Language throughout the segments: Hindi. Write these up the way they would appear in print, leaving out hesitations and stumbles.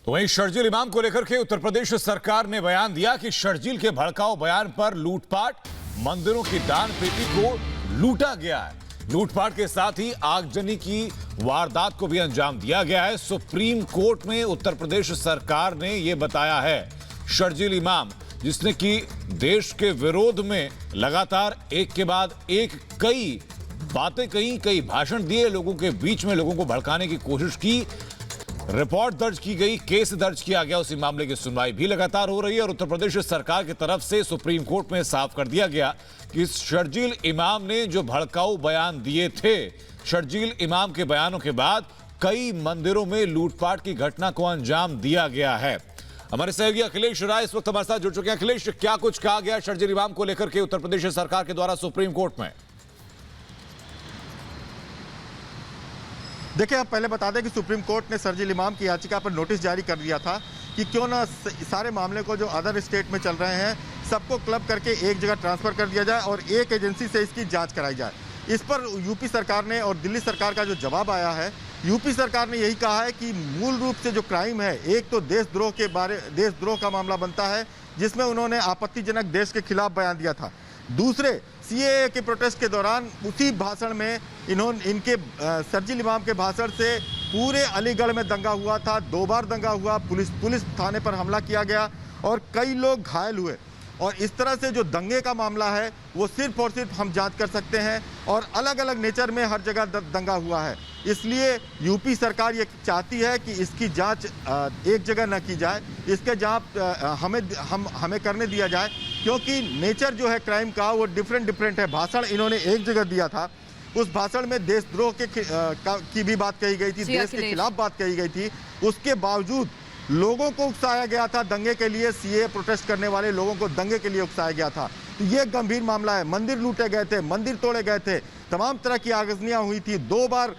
तो वहीं शर्जील इमाम को लेकर के उत्तर प्रदेश सरकार ने बयान दिया कि शर्जील के भड़काऊ बयान पर लूटपाट, मंदिरों की दान पेटी को लूटा गया है। लूटपाट के साथ ही आगजनी की वारदात को भी अंजाम दिया गया है। सुप्रीम कोर्ट में उत्तर प्रदेश सरकार ने यह बताया है, शर्जील इमाम जिसने कि देश के विरोध में लगातार एक के बाद एक कई बातें कही, कई भाषण दिए, लोगों के बीच में लोगों को भड़काने की कोशिश की, रिपोर्ट दर्ज की गई, केस दर्ज किया गया। उसी मामले की सुनवाई भी लगातार हो रही है और उत्तर प्रदेश सरकार की तरफ से सुप्रीम कोर्ट में साफ कर दिया गया कि शर्जील इमाम ने जो भड़काऊ बयान दिए थे, शर्जील इमाम के बयानों के बाद कई मंदिरों में लूटपाट की घटना को अंजाम दिया गया है। हमारे सहयोगी अखिलेश राय इस वक्त हमारे साथ जुड़ चुके हैं। अखिलेश, क्या कुछ कहा गया शर्जील इमाम को लेकर के उत्तर प्रदेश सरकार के द्वारा सुप्रीम कोर्ट में? देखिए, आप पहले बता दें कि सुप्रीम कोर्ट ने शर्जील इमाम की याचिका पर नोटिस जारी कर दिया था कि क्यों ना सारे मामले को जो अदर स्टेट में चल रहे हैं सबको क्लब करके एक जगह ट्रांसफर कर दिया जाए और एक एजेंसी से इसकी जांच कराई जाए। इस पर यूपी सरकार ने और दिल्ली सरकार का जो जवाब आया है, यूपी सरकार ने यही कहा है कि मूल रूप से जो क्राइम है, एक तो देशद्रोह का मामला बनता है जिसमें उन्होंने आपत्तिजनक देश के खिलाफ बयान दिया था। दूसरे, सीएए के प्रोटेस्ट के दौरान उसी भाषण में इनके शर्जील इमाम के भाषण से पूरे अलीगढ़ में दंगा हुआ था, 2 बार दंगा हुआ, पुलिस थाने पर हमला किया गया और कई लोग घायल हुए। और इस तरह से जो दंगे का मामला है वो सिर्फ और सिर्फ हम जांच कर सकते हैं और अलग अलग नेचर में हर जगह दंगा हुआ है। इसलिए यूपी सरकार ये चाहती है कि इसकी जांच एक जगह न की जाए, इसके जांच हमें करने दिया जाए, क्योंकि नेचर जो है क्राइम का वो डिफरेंट है। भाषण इन्होंने एक जगह दिया था, उस भाषण में देशद्रोह की भी बात कही गई थी, देश के खिलाफ बात कही गई थी। उसके बावजूद लोगों को उकसाया गया था दंगे के लिए, सीए प्रोटेस्ट करने वाले लोगों को दंगे के लिए उकसाया गया था। तो ये गंभीर मामला है। मंदिर लूटे गए थे, मंदिर तोड़े गए थे, तमाम तरह की आगजनियां हुई थी, 2 बार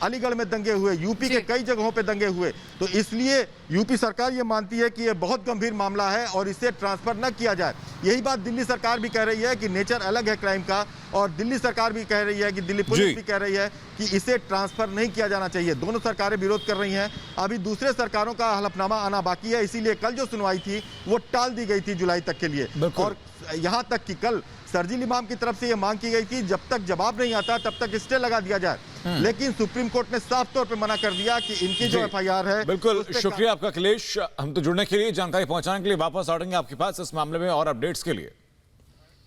अलीगढ़ में दंगे हुए, यूपी के कई जगहों पे दंगे हुए। तो इसलिए यूपी सरकार ये मानती है कि ये बहुत गंभीर मामला है और इसे ट्रांसफर न किया जाए। यही बात दिल्ली सरकार भी कह रही है कि नेचर अलग है क्राइम का, और दिल्ली सरकार भी कह रही है कि दिल्ली पुलिस भी कह रही है कि इसे ट्रांसफर नहीं किया जाना चाहिए। दोनों सरकारें विरोध कर रही हैं। अभी दूसरे सरकारों का हलफनामा आना बाकी है, इसीलिए कल जो सुनवाई थी वो टाल दी गई थी जुलाई तक के लिए। और यहाँ तक कि कल शर्जील इमाम की तरफ से ये मांग की गई थी जब तक जवाब नहीं आता तब तक स्टे लगा दिया जाए, लेकिन सुप्रीम कोर्ट ने साफ तौर पे मना कर दिया कि इनकी जो एफआईआर है। बिल्कुल, शुक्रिया आपका अखिलेश। हम तो जुड़ने के लिए, जानकारी पहुंचाने के लिए वापस आएंगे आपके पास इस मामले में और अपडेट्स के लिए।